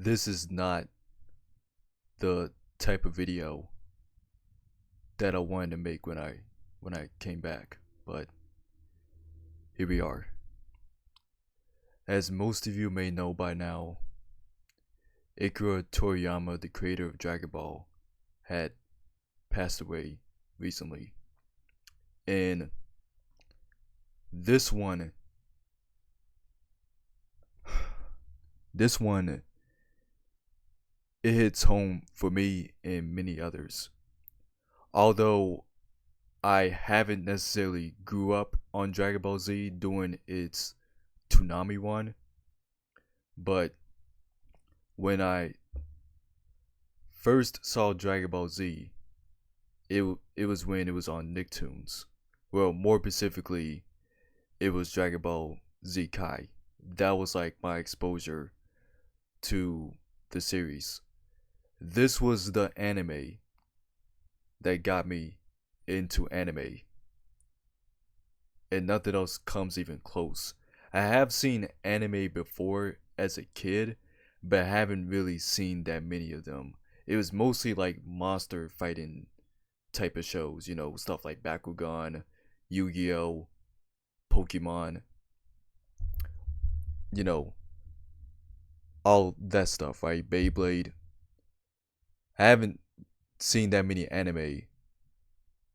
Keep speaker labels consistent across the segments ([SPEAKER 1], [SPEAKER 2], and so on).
[SPEAKER 1] this is not the type of video that I wanted to make when I came back, but here we are. As most of you may know by now, Akira Toriyama, the creator of Dragon Ball, had passed away recently. And this one this one it hits home for me and many others. Although I haven't necessarily grew up on Dragon Ball Z during its Toonami one, but when I first saw Dragon Ball Z, it was when it was on Nicktoons. Well, more specifically, it was Dragon Ball Z Kai. That was like my exposure to the series. This was the anime that got me into anime, and nothing else comes even close. I have seen anime before as a kid, but I haven't really seen that many of them. It was mostly like monster fighting type of shows, stuff like Bakugan, Yu-Gi-Oh, Pokemon, you know, all that stuff, right? Beyblade. I haven't seen that many anime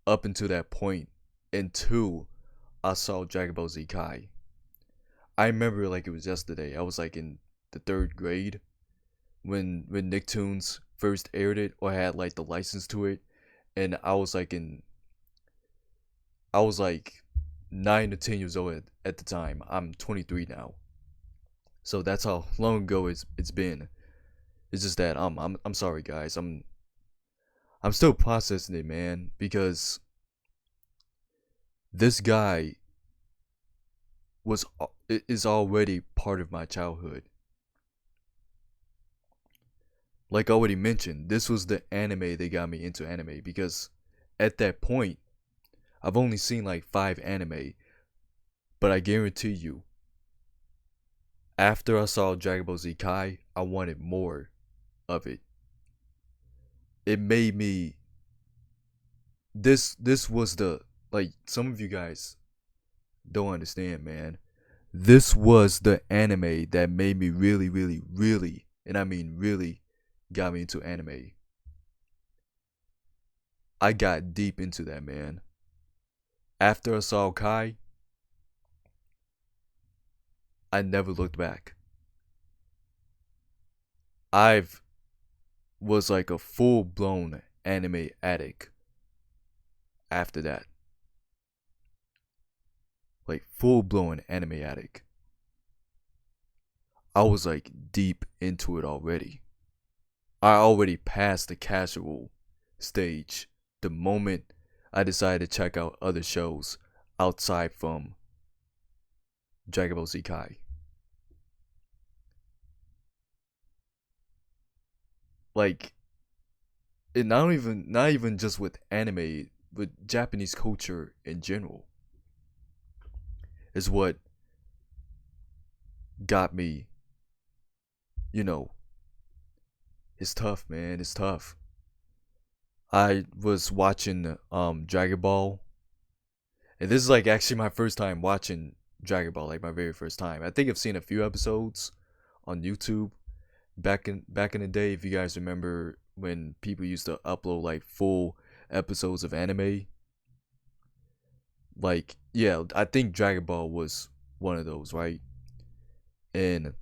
[SPEAKER 1] up until that point until I saw Dragon Ball Z Kai. I remember like it was yesterday. I was like in the third grade when Nicktoons first aired it or had like the license to it, and I was like 9 to 10 years old at the time. I'm 23 now, so that's how long ago it's been. It's just that I'm sorry guys. I'm still processing it, man, because this guy is already part of my childhood. Like I already mentioned, this was the anime that got me into anime, because at that point I've only seen like 5 anime, but I guarantee you, after I saw Dragon Ball Z Kai, I wanted more of it. It made me this was the, like, some of you guys don't understand, man. This was the anime that made me really, really, really, and I mean really, got me into anime. I got deep into that, man. After I saw Kai, I never looked back. I've was like a full-blown anime addict after that. Like full-blown anime addict. I was like deep into it already. I already passed the casual stage the moment I decided to check out other shows outside from Dragon Ball Z Kai. Like, it not even just with anime, but Japanese culture in general is what got me, you know, it's tough, man. It's tough. I was watching Dragon Ball, and this is like actually my first time watching Dragon Ball, like my very first time. I think I've seen a few episodes on YouTube back in the day. If you guys remember when people used to upload like full episodes of anime, like, yeah, I think Dragon Ball was one of those, right? And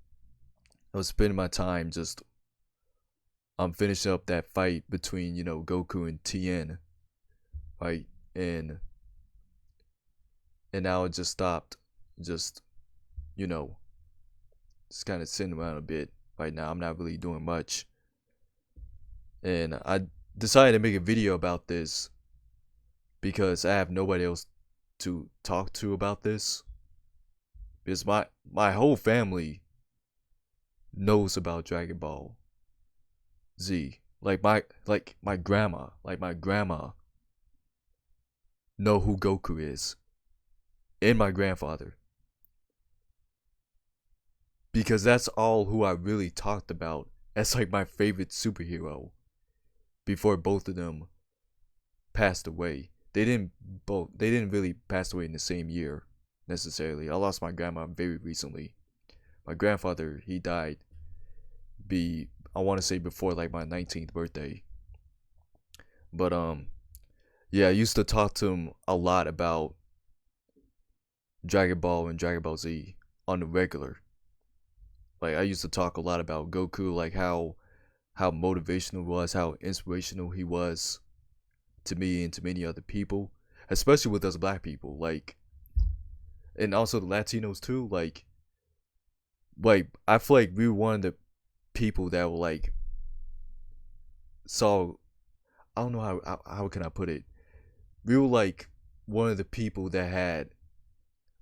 [SPEAKER 1] I was spending my time just finishing up that fight between, Goku and Tien, right? And now it just stopped, just, you know just kind of sitting around a bit right now. I'm not really doing much, and I decided to make a video about this because I have nobody else to talk to about this, because my whole family knows about Dragon Ball Z. Like my grandma know who Goku is, and my grandfather, because that's all who I really talked about as like my favorite superhero before both of them passed away. They didn't really pass away in the same year necessarily. I lost my grandma very recently. My grandfather, he died be I want to say before like my 19th birthday. But yeah, I used to talk to him a lot about Dragon Ball and Dragon Ball Z on the regular. Like I used to talk a lot about Goku, like how motivational he was, how inspirational he was to me and to many other people, especially with us black people, like, and also the Latinos too. Like I feel like we were one of the people that were like saw. I don't know how can I put it. We were like one of the people that had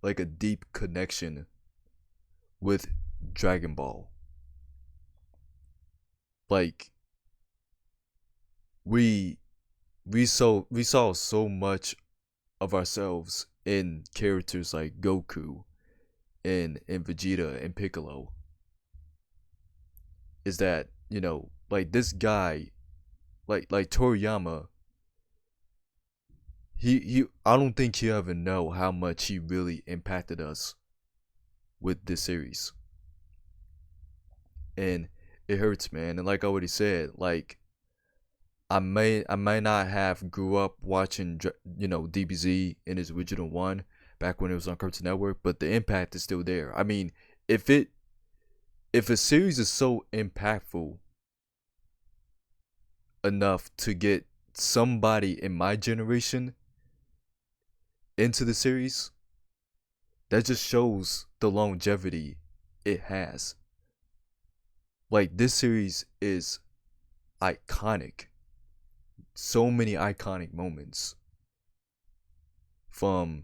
[SPEAKER 1] like a deep connection with Dragon Ball. Like we we saw so much of ourselves in characters like Goku and Vegeta and Piccolo. Is that, like this guy, like Toriyama, he I don't think he ever know how much he really impacted us with this series. And it hurts, man. And like I already said, like I may not have grew up watching DBZ in its original one back when it was on Cartoon Network, but the impact is still there. I mean, if a series is so impactful enough to get somebody in my generation into the series, that just shows the longevity it has. Like this series is iconic. So many iconic moments from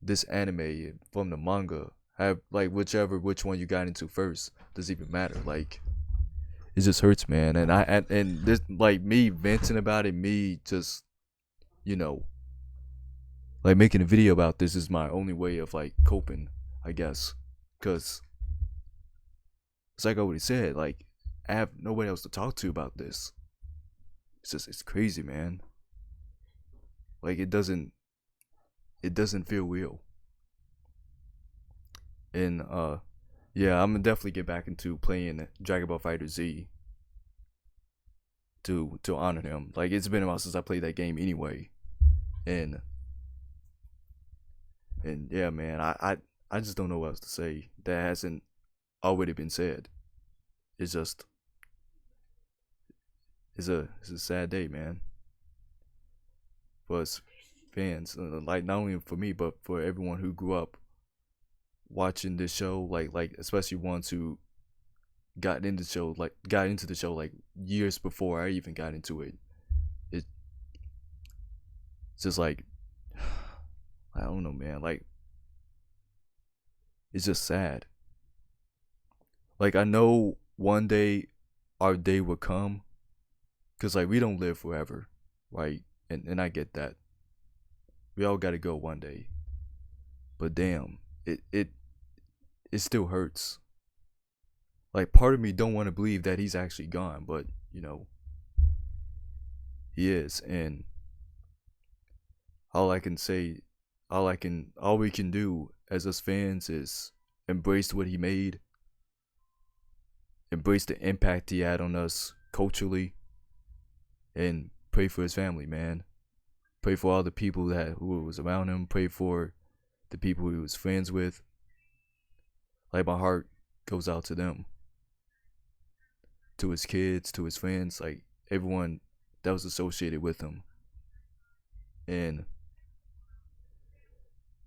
[SPEAKER 1] this anime, from the manga. Have like which one you got into first doesn't even matter. Like it just hurts, man. And this, like me venting about it, me just you know like making a video about this is my only way of like coping, I guess, because it's like I already said, like I have nobody else to talk to about this. It's crazy, man. Like it doesn't feel real. And yeah, I'm gonna definitely get back into playing Dragon Ball Fighter Z to honor him. Like it's been a while since I played that game anyway. And and yeah, man, I just don't know what else to say that hasn't already been said. It's just it's a sad day, man, for us fans. Like not only for me, but for everyone who grew up watching this show. Like especially ones who got into the show like years before I even got into it. It's just like I don't know, man. Like it's just sad. Like I know one day our day will come, cause like we don't live forever, right? And I get that. We all gotta go one day. But damn, it still hurts. Like part of me don't want to believe that he's actually gone, but he is. And all I can say, all we can do as us fans is embrace what he made, embrace the impact he had on us culturally, and pray for his family, man. Pray for all the people who was around him. Pray for the people he was friends with. Like my heart goes out to them, to his kids, to his friends, like everyone that was associated with him. And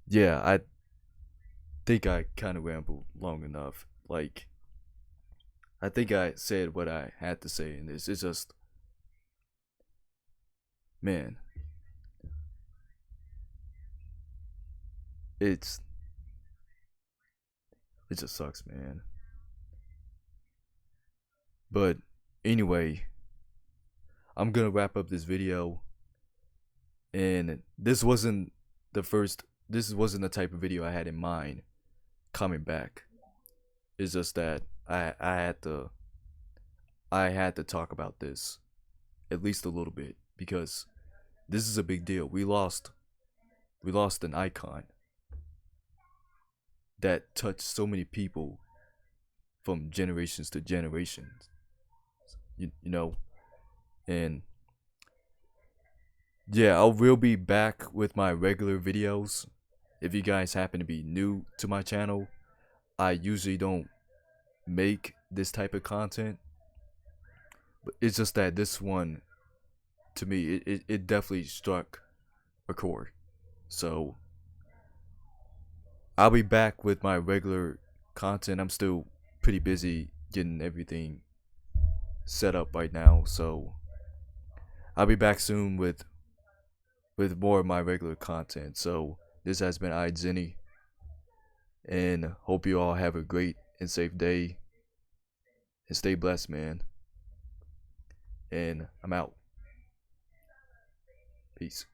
[SPEAKER 1] yeah, I think I kind of rambled long enough. Like I think I said what I had to say in this. It's just, man, it's it just sucks, man. But anyway, I'm gonna wrap up this video. And this wasn't the type of video I had in mind coming back. It's just that I had to I had to talk about this at least a little bit because this is a big deal. We lost an icon that touched so many people from generations to generations. You know, and yeah, I will be back with my regular videos. If you guys happen to be new to my channel, I usually don't make this type of content, but it's just that this one, to me, it definitely struck a chord. So I'll be back with my regular content. I'm still pretty busy getting everything set up right now, so I'll be back soon with more of my regular content. So this has been Zeni, and hope you all have a great and safe day, and stay blessed, man. And I'm out. Peace.